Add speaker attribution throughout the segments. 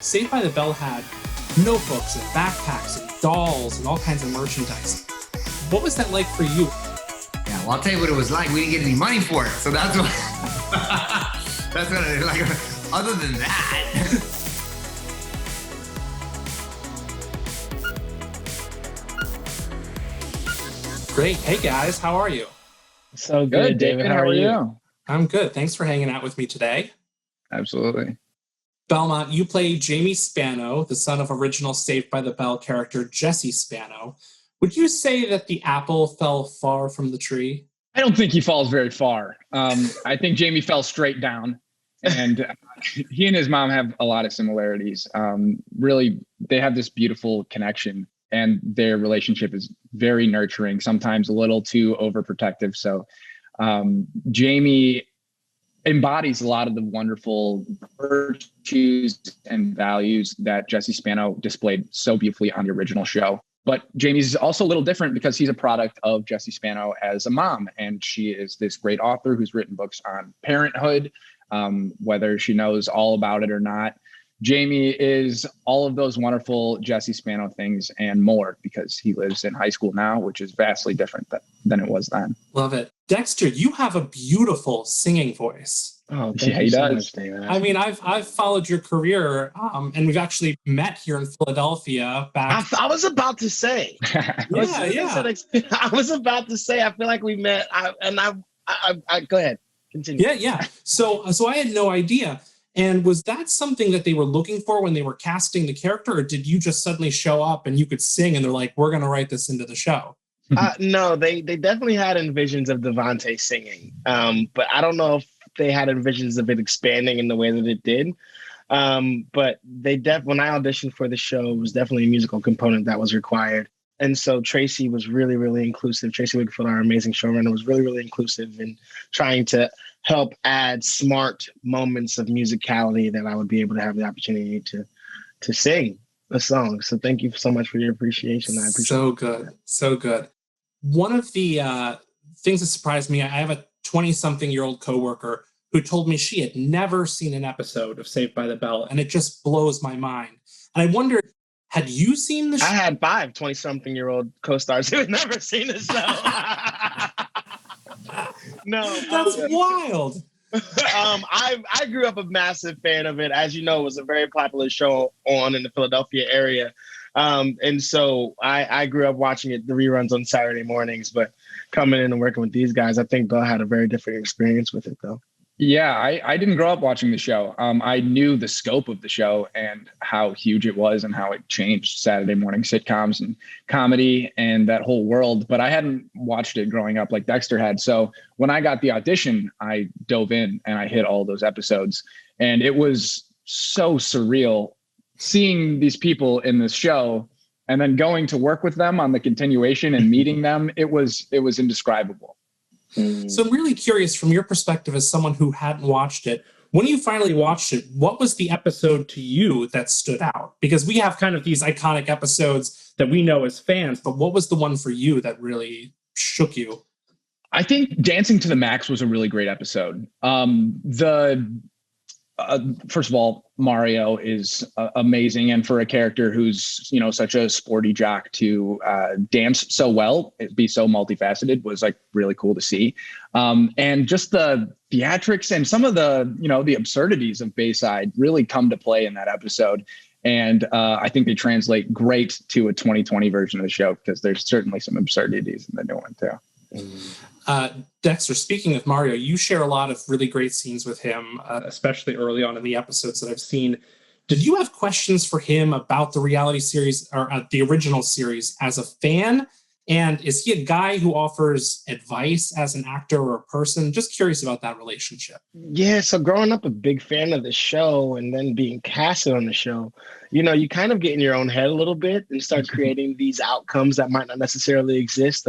Speaker 1: Saved by the Bell had notebooks and backpacks and dolls and all kinds of merchandise. What was that like for you?
Speaker 2: Yeah, well, I'll tell you what it was like. We didn't get any money for it, so that's what. That's what I like. Other than that.
Speaker 1: Great. Hey guys, how are you?
Speaker 3: So good, David. How are you?
Speaker 1: I'm good. Thanks for hanging out with me today.
Speaker 3: Absolutely.
Speaker 1: Belmont, you play Jamie Spano, the son of original Saved by the Bell character Jesse Spano. Would you say that the apple fell far from the tree?
Speaker 3: I don't think he falls very far. I think Jamie fell straight down, and he and his mom have a lot of similarities. Really, they have this beautiful connection, and their relationship is very nurturing, sometimes a little too overprotective. So Jamie embodies a lot of the wonderful virtues and values that Jesse Spano displayed so beautifully on the original show. But Jamie's also a little different because he's a product of Jesse Spano as a mom. And she is this great author who's written books on parenthood, whether she knows all about it or not. Jamie is all of those wonderful Jesse Spano things and more, because he lives in high school now, which is vastly different than it was then.
Speaker 1: Love it. Dexter, you have a beautiful singing voice.
Speaker 3: Oh, yeah, he does.
Speaker 1: I mean, I've followed your career, and we've actually met here in Philadelphia back.
Speaker 4: I was about to say.
Speaker 1: Yeah.
Speaker 4: I was about to say. I feel like we met. I go ahead, continue.
Speaker 1: Yeah. So I had no idea. And was that something that they were looking for when they were casting the character, or did you just suddenly show up and you could sing and they're like, we're going to write this into the show?
Speaker 4: No, they definitely had envisions of Devontae singing, but I don't know if they had envisions of it expanding in the way that it did. But when I auditioned for the show, it was definitely a musical component that was required. And so Tracy was really, really inclusive. Tracy Wickfield, our amazing showrunner, was really, really inclusive in trying to help add smart moments of musicality that I would be able to have the opportunity to sing a song. So thank you so much for your appreciation. I appreciate it.
Speaker 1: So good. One of the things that surprised me, I have a 20-something-year-old coworker who told me she had never seen an episode of Saved by the Bell, and it just blows my mind. And I wondered, had you seen the show?
Speaker 4: I had 5 20-something-year-old co-stars who had never seen the show. No,
Speaker 1: that's wild.
Speaker 4: I grew up a massive fan of it. As you know, it was a very popular show on in the Philadelphia area. And so I grew up watching it, the reruns on Saturday mornings, but coming in and working with these guys, I think Bill had a very different experience with it though.
Speaker 3: Yeah, I didn't grow up watching the show. I knew the scope of the show and how huge it was and how it changed Saturday morning sitcoms and comedy and that whole world. But I hadn't watched it growing up like Dexter had. So when I got the audition, I dove in and I hit all those episodes. And it was so surreal seeing these people in this show and then going to work with them on the continuation and meeting them. It was indescribable.
Speaker 1: So I'm really curious, from your perspective as someone who hadn't watched it, when you finally watched it, what was the episode to you that stood out? Because we have kind of these iconic episodes that we know as fans, but what was the one for you that really shook you?
Speaker 3: I think Dancing to the Max was a really great episode. First of all, Mario is amazing. And for a character who's, such a sporty jock to dance so well, be so multifaceted was like really cool to see. And just the theatrics and some of the, the absurdities of Bayside really come to play in that episode. And I think they translate great to a 2020 version of the show, because there's certainly some absurdities in the new one too.
Speaker 1: Dexter, speaking of Mario, you share a lot of really great scenes with him, especially early on in the episodes that I've seen. Did you have questions for him about the reality series or the original series as a fan? And is he a guy who offers advice as an actor or a person? Just curious about that relationship.
Speaker 4: Yeah, so growing up a big fan of the show and then being casted on the show, you kind of get in your own head a little bit and start creating these outcomes that might not necessarily exist,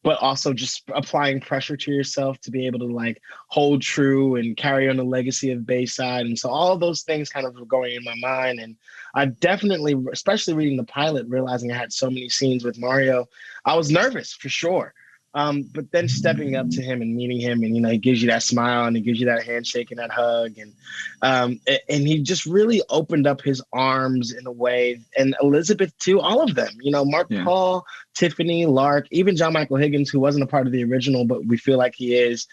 Speaker 4: but also just applying pressure to yourself to be able to hold true and carry on the legacy of Bayside. And so all of those things kind of were going in my mind. And I definitely, especially reading the pilot, realizing I had so many scenes with Mario, I was nervous for sure. But then stepping up to him and meeting him, and he gives you that smile and he gives you that handshake and that hug, and he just really opened up his arms in a way, and Elizabeth too, all of them, Mark Paul, Tiffany, Lark, even John Michael Higgins, who wasn't a part of the original, but we feel like he is.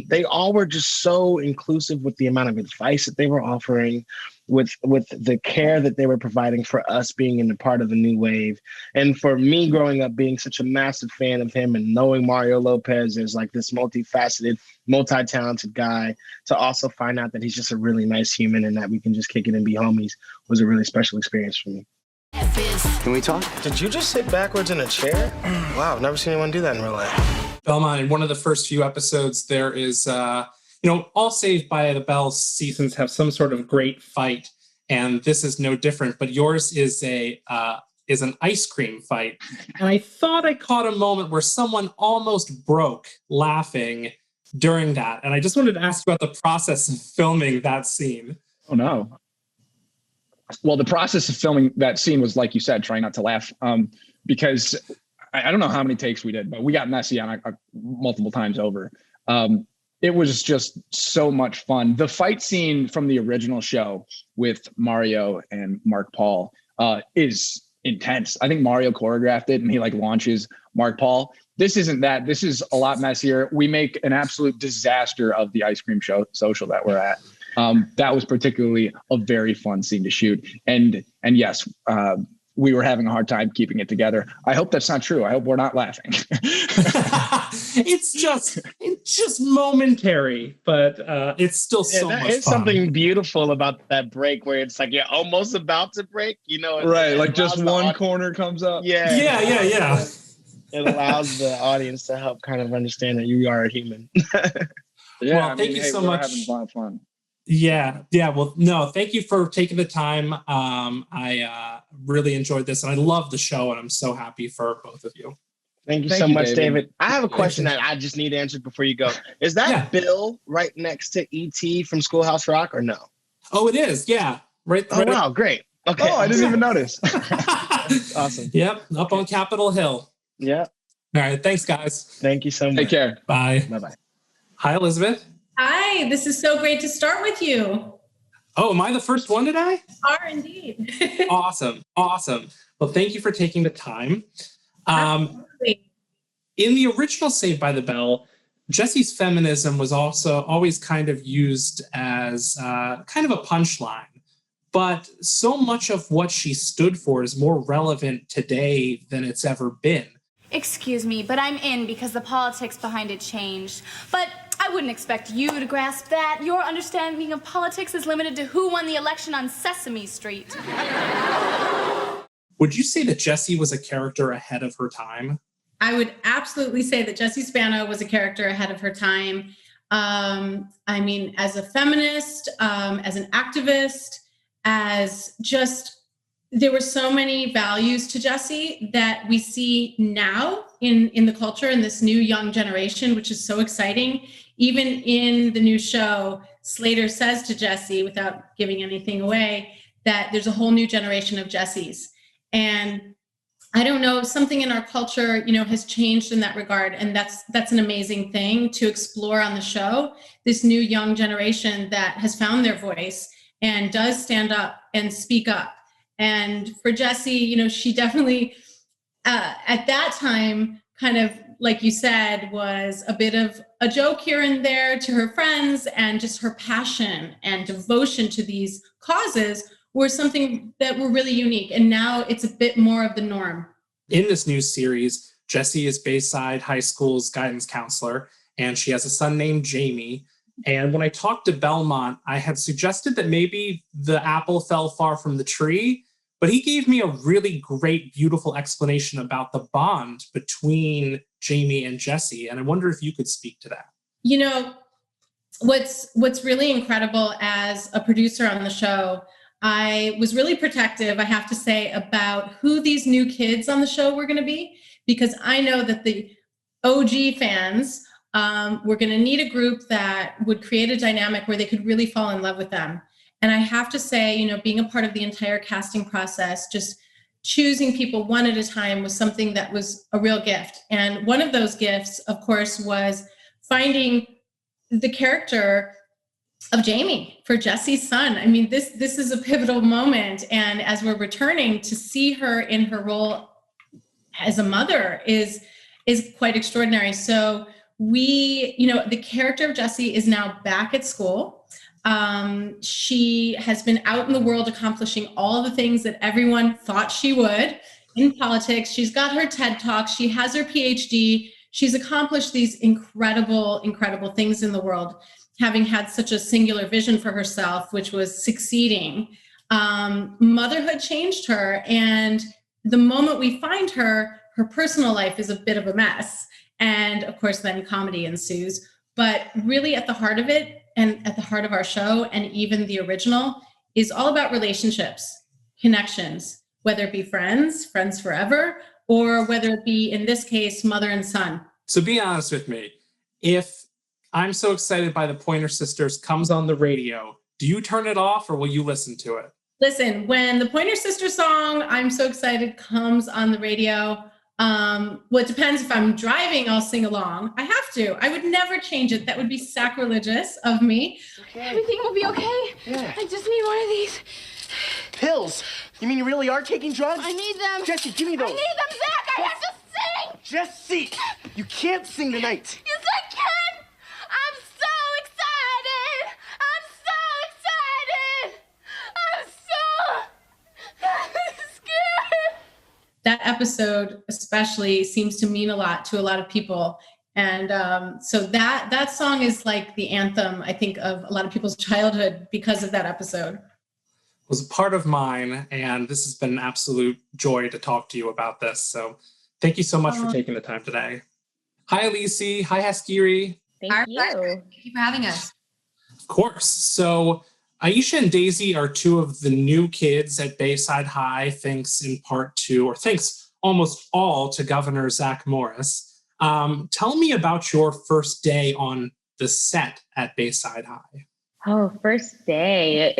Speaker 4: They all were just so inclusive with the amount of advice that they were offering, with the care that they were providing for us being in the part of the new wave. And for me growing up being such a massive fan of him and knowing Mario Lopez as like this multifaceted, multi-talented guy, to also find out that he's just a really nice human and that we can just kick it and be homies was a really special experience for me.
Speaker 5: Can we talk?
Speaker 4: Did you just sit backwards in a chair? Wow, I've never seen anyone do that in real life.
Speaker 1: Belmont, in one of the first few episodes, there is, all Saved by the Bell seasons have some sort of great fight, and this is no different. But yours is an ice cream fight, and I thought I caught a moment where someone almost broke laughing during that, and I just wanted to ask you about the process of filming that scene.
Speaker 3: Oh no. Well, the process of filming that scene was, like you said, trying not to laugh, because I don't know how many takes we did, but we got messy on multiple times over. It was just so much fun. The fight scene from the original show with Mario and Mark Paul is intense. I think Mario choreographed it, and he launches Mark Paul. This isn't that. This is a lot messier. We make an absolute disaster of the ice cream social that we're at. That was particularly a very fun scene to shoot. And yes, we were having a hard time keeping it together. I hope that's not true. I hope we're not laughing.
Speaker 1: It's just momentary, but it's still so much fun.
Speaker 4: It's something beautiful about that break where it's like you're almost about to break,
Speaker 3: Right, like just one corner comes up.
Speaker 1: Yeah.
Speaker 4: It allows the audience to help kind of understand that you are a human.
Speaker 1: Well, thank you so much.
Speaker 3: Having a lot of fun.
Speaker 1: Yeah. Well, no, thank you for taking the time. I really enjoyed this, and I love the show, and I'm so happy for both of you.
Speaker 4: Thank you so much, David. I have a question that I just need answered before you go. Is that Bill right next to E.T. from Schoolhouse Rock, or no?
Speaker 1: Oh, it is. Yeah. Right.
Speaker 4: Wow, great. Okay.
Speaker 3: Oh, I didn't even notice.
Speaker 4: Awesome.
Speaker 1: Yep. Up on Capitol Hill.
Speaker 4: Yeah.
Speaker 1: All right. Thanks, guys.
Speaker 4: Thank you so much.
Speaker 3: Take care.
Speaker 1: Bye.
Speaker 4: Bye-bye.
Speaker 1: Hi, Elizabeth.
Speaker 6: Hi, this is so great to start with you.
Speaker 1: Oh, am I the first one today?
Speaker 6: Are indeed.
Speaker 1: Awesome. Well, thank you for taking the time.
Speaker 6: Absolutely.
Speaker 1: In the original Saved by the Bell, Jesse's feminism was also always kind of used as kind of a punchline. But so much of what she stood for is more relevant today than it's ever been.
Speaker 7: Excuse me, but I'm in because the politics behind it changed. But I wouldn't expect you to grasp that. Your understanding of politics is limited to who won the election on Sesame Street.
Speaker 1: Would you say that Jessie was a character ahead of her time?
Speaker 6: I would absolutely say that Jessie Spano was a character ahead of her time. I mean, as a feminist, as an activist, as just, there were so many values to Jessie that we see now in the culture in this new young generation, which is so exciting. Even in the new show, Slater says to Jessie, without giving anything away, that there's a whole new generation of Jessies. And I don't know, something in our culture, has changed in that regard. And that's an amazing thing to explore on the show, this new young generation that has found their voice and does stand up and speak up. And for Jessie, she definitely, at that time, kind of, like you said, was a bit of a joke here and there to her friends, and just her passion and devotion to these causes were something that were really unique. And now it's a bit more of the norm.
Speaker 1: In this new series, Jessie is Bayside High School's guidance counselor, and she has a son named Jamie. And when I talked to Belmont, I had suggested that maybe the apple fell far from the tree, but he gave me a really great, beautiful explanation about the bond between Jamie and Jessie. And I wonder if you could speak to that.
Speaker 6: What's really incredible as a producer on the show, I was really protective, I have to say, about who these new kids on the show were going to be, because I know that the OG fans were going to need a group that would create a dynamic where they could really fall in love with them. And I have to say, being a part of the entire casting process, just choosing people one at a time was something that was a real gift. And one of those gifts, of course, was finding the character of Jamie for Jesse's son. I mean, this is a pivotal moment. And as we're returning, to see her in her role as a mother is quite extraordinary. So the character of Jessie is now back at school. She has been out in the world accomplishing all the things that everyone thought she would in politics. She's got her TED Talk. She has her PhD. She's accomplished these incredible, incredible things in the world, having had such a singular vision for herself, which was succeeding. Motherhood changed her. And the moment we find her personal life is a bit of a mess. And of course, then comedy ensues. But really at the heart of it, and at the heart of our show, and even the original, is all about relationships, connections, whether it be friends forever, or whether it be, in this case, mother and son.
Speaker 1: So be honest with me. If I'm So Excited by the Pointer Sisters comes on the radio, do you turn it off or will you listen to it?
Speaker 6: Listen, when the Pointer Sisters song, I'm So Excited, comes on the radio, well, it depends. If I'm driving, I'll sing along. I have to. I would never change it. That would be sacrilegious of me.
Speaker 8: Okay. Everything will be okay.
Speaker 5: Yeah.
Speaker 8: I just need one of these.
Speaker 5: Pills? You mean you really are taking drugs?
Speaker 8: I need them.
Speaker 5: Jesse, give me those.
Speaker 8: I need them, Zach. I have to sing.
Speaker 5: Jesse, you can't sing tonight.
Speaker 8: Yes, I can. I'm so excited. I'm so scared.
Speaker 6: That episode especially seems to mean a lot to a lot of people. And so that song is like the anthem, I think, of a lot of people's childhood because of that episode.
Speaker 1: Was a part of mine, and this has been an absolute joy to talk to you about this. So thank you so much for taking the time today. Hi, Alicia. Hi, Haskiri.
Speaker 9: Thank you. Thank you for having us.
Speaker 1: Of course. So Aisha and Daisy are two of the new kids at Bayside High, thanks in part to, or thanks almost all to Governor Zach Morris. Tell me about your first day on the set at Bayside High.
Speaker 9: Oh, first day.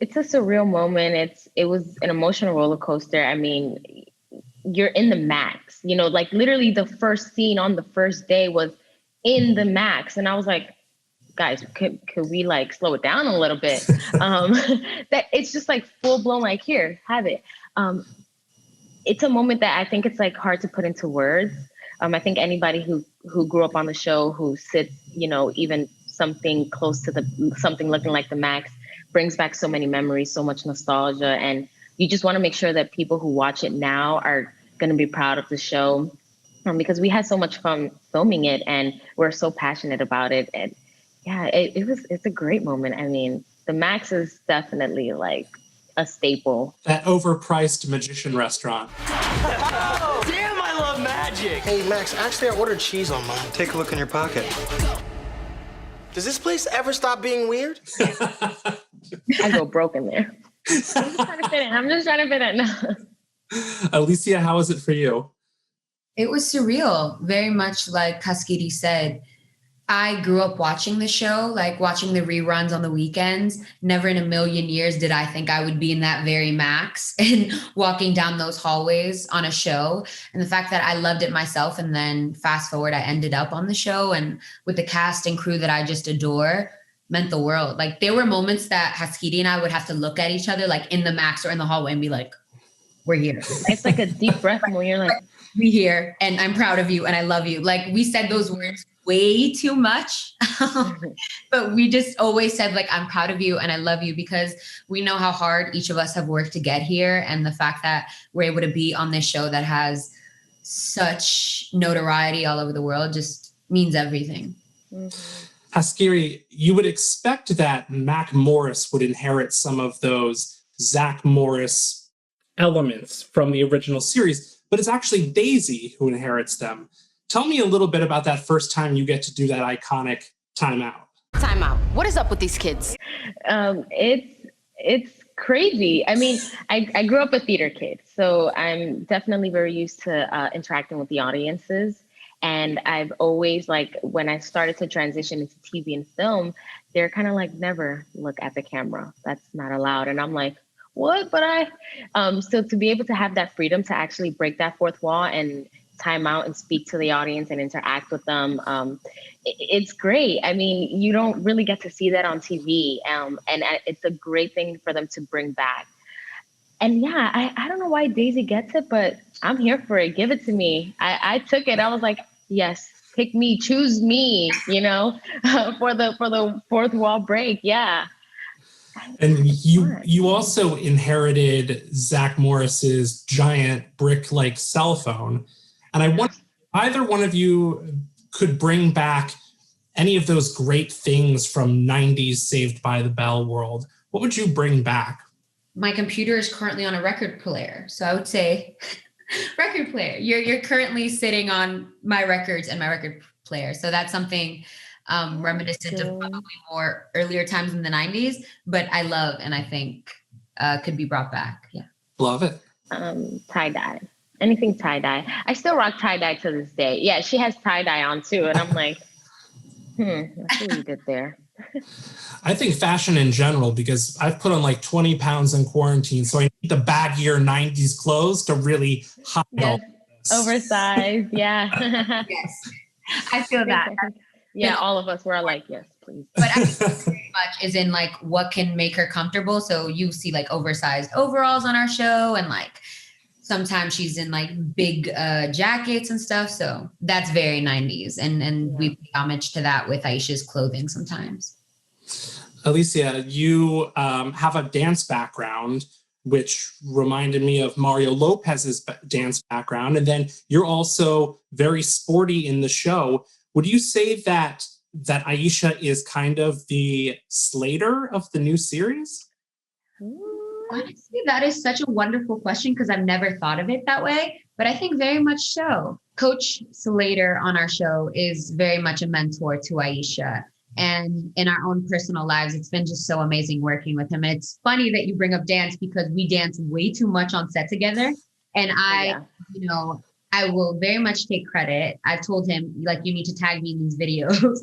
Speaker 9: It's a surreal moment. It was an emotional roller coaster. I mean, you're in the max, like literally the first scene on the first day was in the max. And I was like, guys, could we like slow it down a little bit? That it's just like full blown, like, here, have it. It's a moment that I think it's like hard to put into words. I think anybody who grew up on the show, who sits, even something close to something looking like the max, brings back so many memories, so much nostalgia. And you just want to make sure that people who watch it now are going to be proud of the show, because we had so much fun filming it and we're so passionate about it. And yeah, it's a great moment. I mean, the Max is definitely like a staple.
Speaker 1: That overpriced magician restaurant.
Speaker 5: Oh, damn, I love magic. Hey, Max, actually, I ordered cheese on mine. Take a look in your pocket. Does this place ever stop being weird?
Speaker 9: I go broke in there. I'm just trying to fit in now.
Speaker 1: Alicia, how was it for you?
Speaker 10: It was surreal. Very much like Kaskidi said. I grew up watching the show, like watching the reruns on the weekends. Never in a million years did I think I would be in that very max and walking down those hallways on a show. And the fact that I loved it myself, and then fast forward, I ended up on the show, and with the cast and crew that I just adore, meant the world. Like there were moments that Haskidi and I would have to look at each other like in the max or in the hallway and be like, we're here.
Speaker 9: It's like a deep breath when you're like,
Speaker 10: we here, and I'm proud of you and I love you. Like we said those words way too much, but we just always said like, I'm proud of you and I love you, because we know how hard each of us have worked to get here. And the fact that we're able to be on this show that has such notoriety all over the world just means everything.
Speaker 1: Haskiri, you would expect that Mac Morris would inherit some of those Zach Morris elements from the original series, but it's actually Daisy who inherits them. Tell me a little bit about that first time you get to do that iconic timeout.
Speaker 11: Timeout. What is up with these kids?
Speaker 9: It's crazy. I mean, I grew up a theater kid, so I'm definitely very used to interacting with the audiences. And I've always, like, when I started to transition into TV and film, they're kind of like, never look at the camera. That's not allowed. And I'm like, what? So to be able to have that freedom to actually break that fourth wall and time out and speak to the audience and interact with them, it's great. I mean, you don't really get to see that on TV. And it's a great thing for them to bring back. And yeah, I don't know why Daisy gets it, but I'm here for it. Give it to me. I took it. I was like, yes, pick me, choose me, for the fourth wall break. Yeah.
Speaker 1: And you also inherited Zach Morris's giant brick-like cell phone. And I wonder if either one of you could bring back any of those great things from 90s Saved by the Bell world. What would you bring back?
Speaker 10: My computer is currently on a record player. So I would say record player. You're currently sitting on my records and my record player. So that's something reminiscent of probably more earlier times in the 90s, but I love and I think could be brought back. Yeah.
Speaker 1: Love it.
Speaker 9: Tie-dye. Anything tie-dye. I still rock tie-dye to this day. Yeah, she has tie-dye on too. And I'm like, that's what you did there.
Speaker 1: I think fashion in general, because I've put on like 20 pounds in quarantine, so I need the baggier 90s clothes to really hide all this.
Speaker 9: Oversized, yeah.
Speaker 10: Yes, I feel that.
Speaker 9: Yeah, all of us were like, yes, please.
Speaker 10: But I think very much is in like what can make her comfortable. So you see like oversized overalls on our show, and like sometimes she's in like big jackets and stuff. So that's very 90s. And we pay homage to that with Aisha's clothing sometimes.
Speaker 1: Alicia, you have a dance background, which reminded me of Mario Lopez's dance background. And then you're also very sporty in the show. Would you say that Aisha is kind of the Slater of the new series?
Speaker 10: Honestly, that is such a wonderful question because I've never thought of it that way, but I think very much so. Coach Slater on our show is very much a mentor to Aisha. And in our own personal lives, it's been just so amazing working with him. And it's funny that you bring up dance because we dance way too much on set together. And I will very much take credit. I've told him, like, you need to tag me in these videos.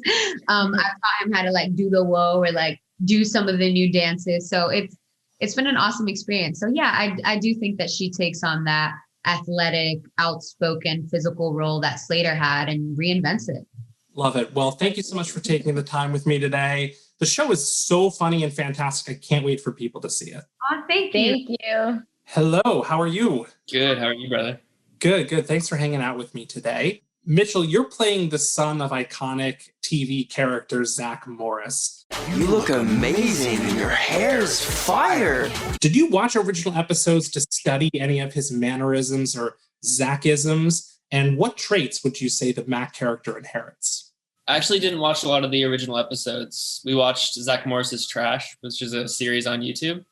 Speaker 10: I've taught him how to like do the whoa or like do some of the new dances. So it's been an awesome experience. So yeah, I do think that she takes on that athletic, outspoken, physical role that Slater had and reinvents it.
Speaker 1: Love it. Well, thank you so much for taking the time with me today. The show is so funny and fantastic. I can't wait for people to see it.
Speaker 10: Oh, thank
Speaker 9: you.
Speaker 1: Hello, how are you?
Speaker 12: Good. How are you, brother?
Speaker 1: Good. Thanks for hanging out with me today. Mitchell, you're playing the son of iconic TV character Zach Morris.
Speaker 5: You look amazing and your hair's fire.
Speaker 1: Did you watch original episodes to study any of his mannerisms or Zachisms? And what traits would you say the Mac character inherits?
Speaker 12: I actually didn't watch a lot of the original episodes. We watched Zach Morris's Trash, which is a series on YouTube.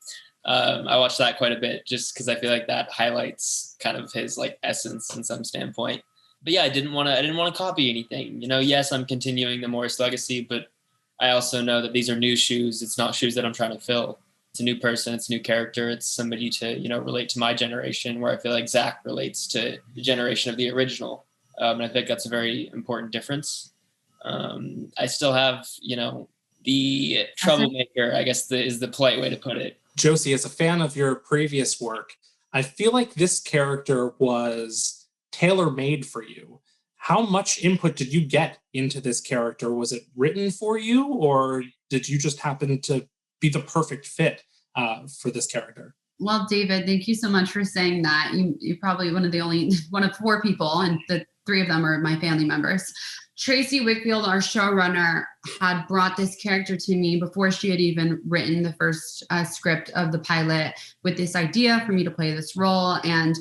Speaker 12: I watched that quite a bit just because I feel like that highlights kind of his like essence in some standpoint. But yeah, I didn't want to copy anything. Yes, I'm continuing the Morris legacy, but I also know that these are new shoes. It's not shoes that I'm trying to fill. It's a new person. It's a new character. It's somebody to, relate to my generation, where I feel like Zach relates to the generation of the original. And I think that's a very important difference. I still have, the troublemaker, I guess is the polite way to put it.
Speaker 1: Josie, as a fan of your previous work, I feel like this character was tailor-made for you. How much input did you get into this character? Was it written for you, or did you just happen to be the perfect fit for this character?
Speaker 13: Well, David, thank you so much for saying that. You're probably one of 4 people, and the 3 of them are my family members. Tracy Wickfield, our showrunner, had brought this character to me before she had even written the first script of the pilot with this idea for me to play this role, and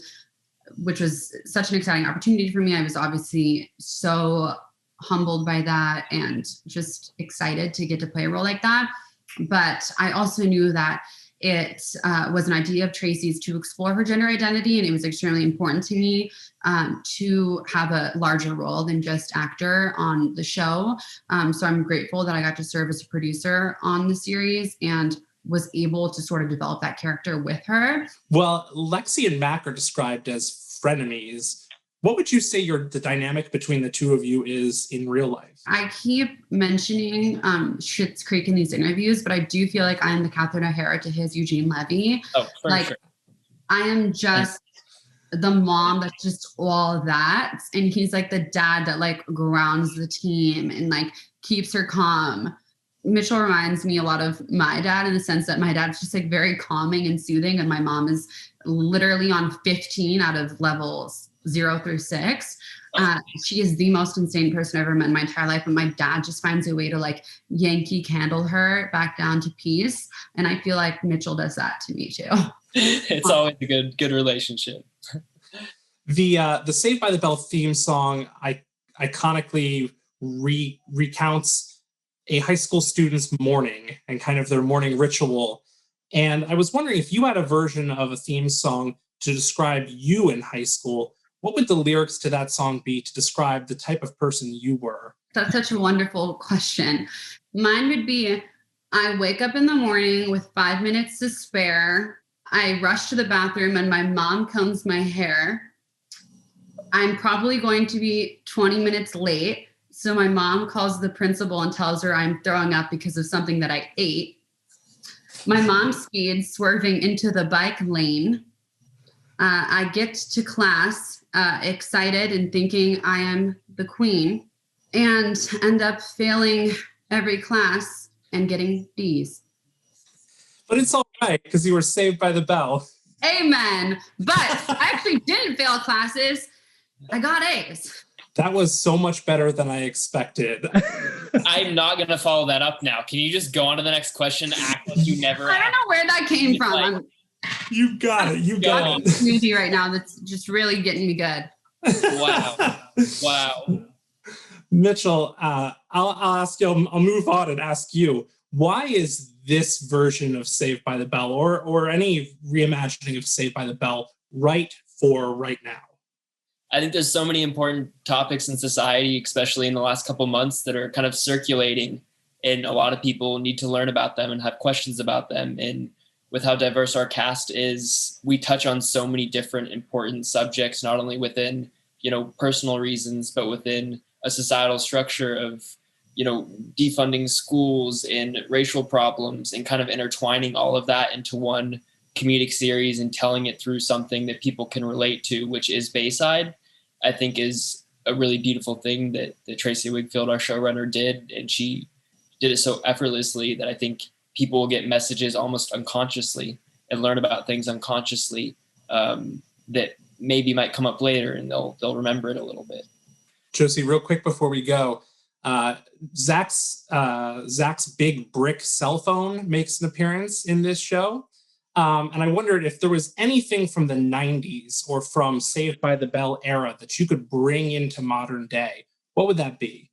Speaker 13: which was such an exciting opportunity for me. I was obviously so humbled by that and just excited to get to play a role like that. But I also knew that it was an idea of Tracy's to explore her gender identity, and it was extremely important to me to have a larger role than just actor on the show. So I'm grateful that I got to serve as a producer on the series and was able to sort of develop that character with her.
Speaker 1: Well, Lexi and Mac are described as frenemies. What would you say the dynamic between the two of you is in real life?
Speaker 13: I keep mentioning Schitt's Creek in these interviews, but I do feel like I am the Catherine O'Hara to his Eugene Levy.
Speaker 12: Oh, for
Speaker 13: like,
Speaker 12: sure.
Speaker 13: I am just the mom that's just all that. And he's like the dad that like grounds the team and like keeps her calm. Mitchell reminds me a lot of my dad in the sense that my dad's just like very calming and soothing. And my mom is literally on 15 out of levels 0 through 6. She is the most insane person I've ever met in my entire life. And my dad just finds a way to like Yankee Candle her back down to peace. And I feel like Mitchell does that to me too.
Speaker 12: It's always a good relationship.
Speaker 1: The Saved by the Bell theme song iconically recounts a high school student's morning and kind of their morning ritual. And I was wondering if you had a version of a theme song to describe you in high school, what would the lyrics to that song be to describe the type of person you were?
Speaker 13: That's such a wonderful question. Mine would be, I wake up in the morning with 5 minutes to spare. I rush to the bathroom and my mom combs my hair. I'm probably going to be 20 minutes late. So my mom calls the principal and tells her I'm throwing up because of something that I ate. My mom speeds, swerving into the bike lane. I get to class excited and thinking I am the queen, and end up failing every class and getting D's.
Speaker 1: But it's all right because you were saved by the bell.
Speaker 13: Amen. But I actually didn't fail classes. I got A's.
Speaker 1: That was so much better than I expected.
Speaker 12: I'm not going to follow that up now. Can you just go on to the next question? Act like you never
Speaker 13: I don't know where that came from.
Speaker 12: Like,
Speaker 1: you got it. You got it.
Speaker 13: Smoothie right now that's just really getting me good.
Speaker 12: Wow.
Speaker 1: Mitchell, I'll ask you, I'll move on and ask you, why is this version of Saved by the Bell or any reimagining of Saved by the Bell right for right now?
Speaker 12: I think there's so many important topics in society, especially in the last couple months, that are kind of circulating, and a lot of people need to learn about them and have questions about them. And with how diverse our cast is, we touch on so many different important subjects, not only within, personal reasons, but within a societal structure of, defunding schools and racial problems, and kind of intertwining all of that into one comedic series and telling it through something that people can relate to, which is Bayside, I think is a really beautiful thing that Tracy Wigfield, our showrunner, did. And she did it so effortlessly that I think people will get messages almost unconsciously and learn about things unconsciously that maybe might come up later, and they'll remember it a little bit.
Speaker 1: Josie, real quick before we go, Zach's big brick cell phone makes an appearance in this show. And I wondered if there was anything from the 90s or from Saved by the Bell era that you could bring into modern day. What would that be?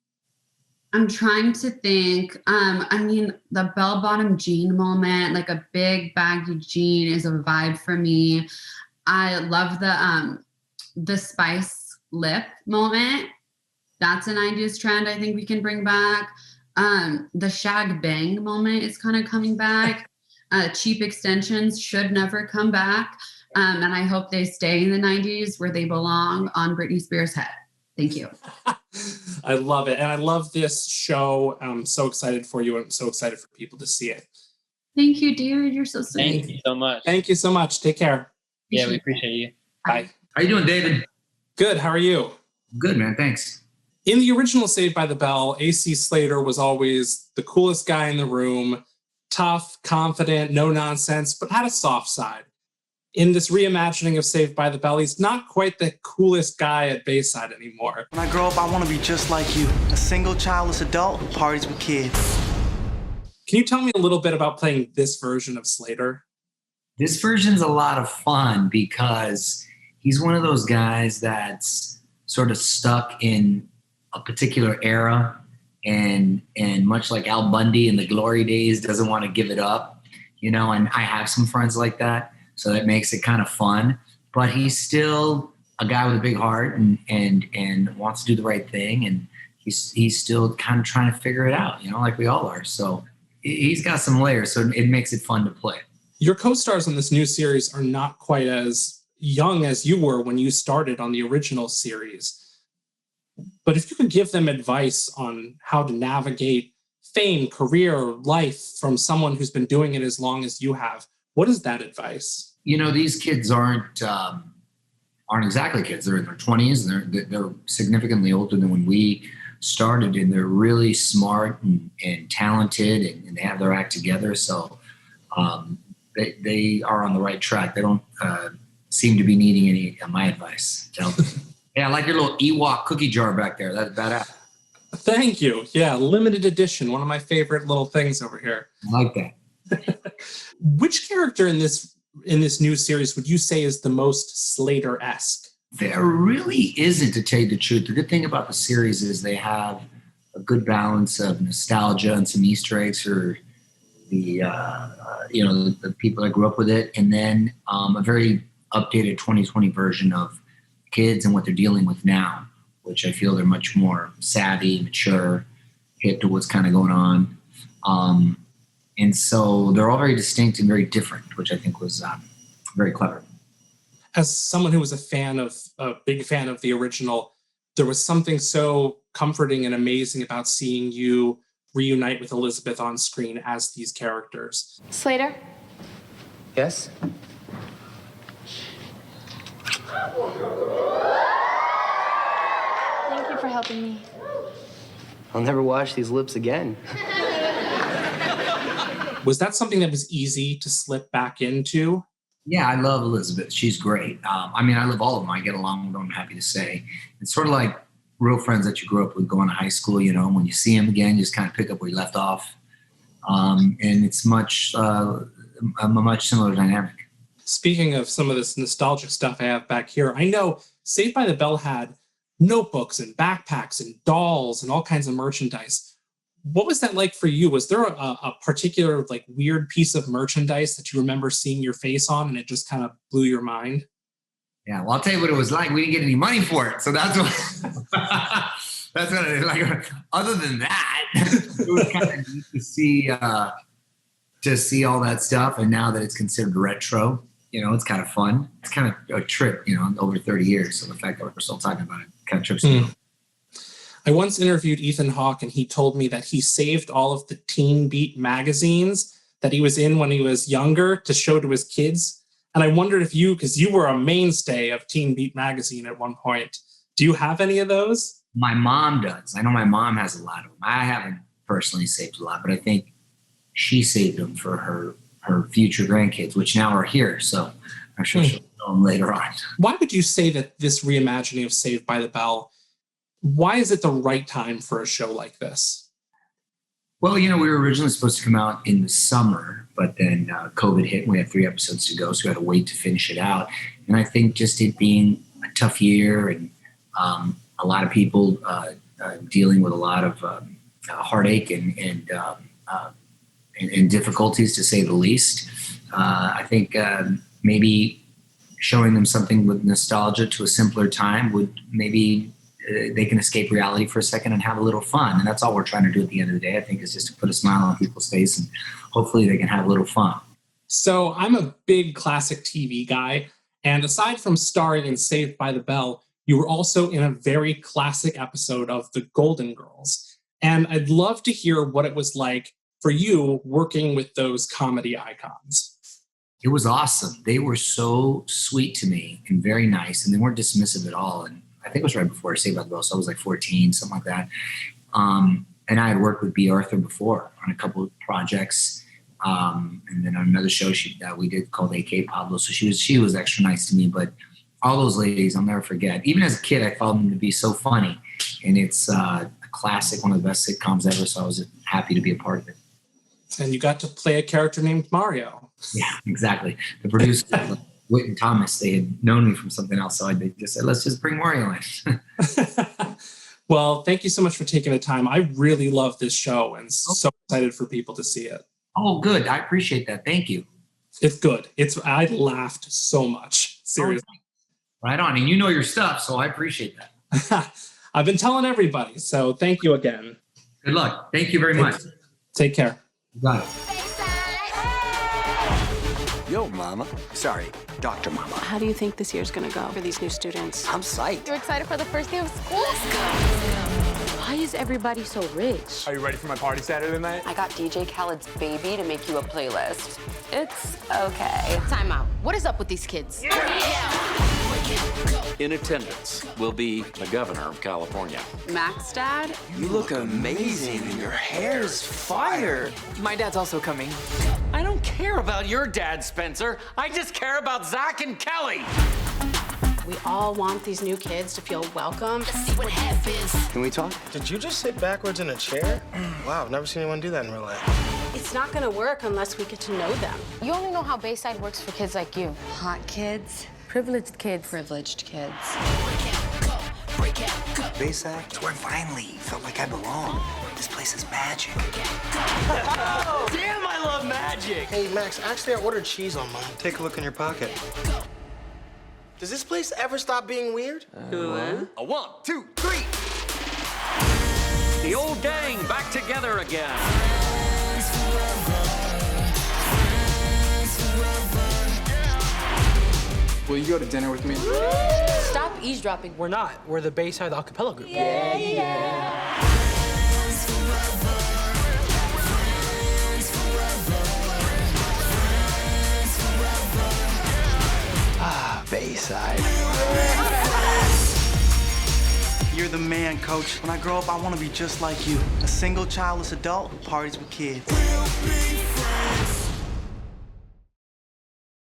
Speaker 13: I'm trying to think. The bell-bottom jean moment, like a big baggy jean, is a vibe for me. I love the spice lip moment. That's a 90s trend I think we can bring back. The shag bang moment is kind of coming back. Cheap extensions should never come back. And I hope they stay in the 90s where they belong, on Britney Spears' head. Thank you.
Speaker 1: I love it. And I love this show. I'm so excited for you. I'm so excited for people to see it.
Speaker 13: Thank you, David. You're so sweet.
Speaker 12: Thank you so much.
Speaker 1: Thank you so much. Take care.
Speaker 12: Yeah, we appreciate you.
Speaker 1: Bye.
Speaker 2: How you doing, David?
Speaker 1: Good. How are you?
Speaker 2: Good, man. Thanks.
Speaker 1: In the original Saved by the Bell, AC Slater was always the coolest guy in the room. Tough, confident, no nonsense, but had a soft side. In this reimagining of Saved by the Bell, he's not quite the coolest guy at Bayside anymore.
Speaker 5: When I grow up, I want to be just like you, a single childless adult who parties with kids.
Speaker 1: Can you tell me a little bit about playing this version of Slater?
Speaker 2: This version's a lot of fun because he's one of those guys that's sort of stuck in a particular era, and much like Al Bundy in the glory days, doesn't want to give it up, and I have some friends like that, so that makes it kind of fun. But he's still a guy with a big heart and wants to do the right thing, and he's still kind of trying to figure it out, like we all are. So he's got some layers, so it makes it fun to play.
Speaker 1: Your co-stars on this new series are not quite as young as you were when you started on the original series. But if you could give them advice on how to navigate fame, career, life from someone who's been doing it as long as you have, what is that advice?
Speaker 2: You know, these kids aren't exactly kids. They're in their 20s, and they're significantly older than when we started, and they're really smart and talented, and they have their act together. So they are on the right track. They don't seem to be needing any of my advice to help them. Yeah, I like your little Ewok cookie jar back there. That's badass.
Speaker 1: Thank you. Yeah, limited edition. One of my favorite little things over here.
Speaker 2: I like that.
Speaker 1: Which character in this new series would you say is the most Slater-esque?
Speaker 2: There really isn't, to tell you the truth. The good thing about the series is they have a good balance of nostalgia and some Easter eggs for the people that grew up with it, and then a very updated 2020 version of kids and what they're dealing with now, which I feel they're much more savvy, mature, hip to what's kind of going on. And so they're all very distinct and very different, which I think was very clever.
Speaker 1: As someone who was a big fan of the original, there was something so comforting and amazing about seeing you reunite with Elizabeth on screen as these characters.
Speaker 7: Slater?
Speaker 5: Yes?
Speaker 7: Thank you for helping me.
Speaker 5: I'll never wash these lips again.
Speaker 1: Was that something that was easy to slip back into?
Speaker 2: Yeah, I love Elizabeth. She's great. I love all of them. I get along with them, I'm happy to say. It's sort of like real friends that you grew up with going to high school, you know, when you see them again, you just kind of pick up where you left off. And it's a much similar dynamic.
Speaker 1: Speaking of some of this nostalgic stuff I have back here, I know Saved by the Bell had notebooks and backpacks and dolls and all kinds of merchandise. What was that like for you? Was there a particular like weird piece of merchandise that you remember seeing your face on and it just kind of blew your mind?
Speaker 2: Yeah, well, I'll tell you what it was like. We didn't get any money for it. So that's what that's what it is like. Other than that, it was kind of neat to see all that stuff. And now that it's considered retro, you know, it's kind of fun. It's kind of a trip, you know, over 30 years. So the fact that we're still talking about it kind of trips me.
Speaker 1: I once interviewed Ethan Hawke, and he told me that he saved all of the Teen Beat magazines that he was in when he was younger to show to his kids. And I wondered if because you were a mainstay of Teen Beat magazine at one point, do you have any of those?
Speaker 2: My mom does. I know my mom has a lot of them. I haven't personally saved a lot, but I think she saved them for her future grandkids, which now are here. So I'm sure she'll know them later on.
Speaker 1: Why would you say that this reimagining of Saved by the Bell, why is it the right time for a show like this?
Speaker 2: Well, you know, we were originally supposed to come out in the summer, but then COVID hit and we had 3 episodes to go. So we had to wait to finish it out. And I think just it being a tough year and a lot of people dealing with a lot of heartache and difficulties, to say the least. I think maybe showing them something with nostalgia to a simpler time would maybe they can escape reality for a second and have a little fun. And that's all we're trying to do at the end of the day, I think, is just to put a smile on people's face and hopefully they can have a little fun.
Speaker 1: So I'm a big classic TV guy. And aside from starring in Saved by the Bell, you were also in a very classic episode of The Golden Girls. And I'd love to hear what it was like for you working with those comedy icons.
Speaker 2: It was awesome. They were so sweet to me and very nice, and they weren't dismissive at all. And I think it was right before Saved by the Bell, so I was like 14, something like that. And I had worked with B. Arthur before on a couple of projects. And then on another show that we did called AK Pablo. So she was extra nice to me. But all those ladies, I'll never forget. Even as a kid, I found them to be so funny. And it's a classic, one of the best sitcoms ever. So I was happy to be a part of it.
Speaker 1: And you got to play a character named Mario.
Speaker 2: Yeah, exactly. The producer, Whit and Thomas, they had known me from something else. So they just said, let's just bring Mario in.
Speaker 1: Well, thank you so much for taking the time. I really love this show and so excited for people to see it.
Speaker 2: Oh, good. I appreciate that. Thank you.
Speaker 1: It's good. I laughed so much. Seriously.
Speaker 2: Right on. And you know your stuff, so I appreciate that.
Speaker 1: I've been telling everybody, so thank you again.
Speaker 2: Good luck. Thank you very much.
Speaker 1: Take care.
Speaker 2: You got it.
Speaker 5: Yo, Mama. Sorry, Dr. Mama.
Speaker 14: How do you think this year's gonna go for these new students?
Speaker 5: I'm psyched.
Speaker 11: You're excited for the first day of school? Let's go.
Speaker 14: Why is everybody so rich?
Speaker 15: Are you ready for my party Saturday night?
Speaker 11: I got DJ Khaled's Baby to make you a playlist. It's okay. Time out. What is up with these kids?
Speaker 16: In attendance will be the governor of California.
Speaker 14: Max, Dad?
Speaker 5: You look amazing and your hair's fire.
Speaker 15: My dad's also coming.
Speaker 16: I don't care about your dad, Spencer. I just care about Zach and Kelly.
Speaker 14: We all want these new kids to feel welcome.
Speaker 11: Let's see what happens.
Speaker 5: Can we talk?
Speaker 4: Did you just sit backwards in a chair? Wow, I've never seen anyone do that in real life.
Speaker 14: It's not gonna work unless we get to know them.
Speaker 11: You only know how Bayside works for kids like you.
Speaker 14: Hot kids, privileged kids. Privileged kids.
Speaker 5: Bayside, it's where I finally felt like I belong. This place is magic. Damn, I love magic.
Speaker 4: Hey, Max, actually, I ordered cheese on mine. Take a look in your pocket. Does this place ever stop being weird?
Speaker 16: A 1, 2, 3. The old gang back together again.
Speaker 15: Will you go to dinner with me?
Speaker 14: Stop eavesdropping.
Speaker 15: We're not. We're the Bayside acapella group.
Speaker 5: Bayside.
Speaker 17: You're the man, Coach. When I grow up, I want to be just like you. A single childless adult who parties with kids.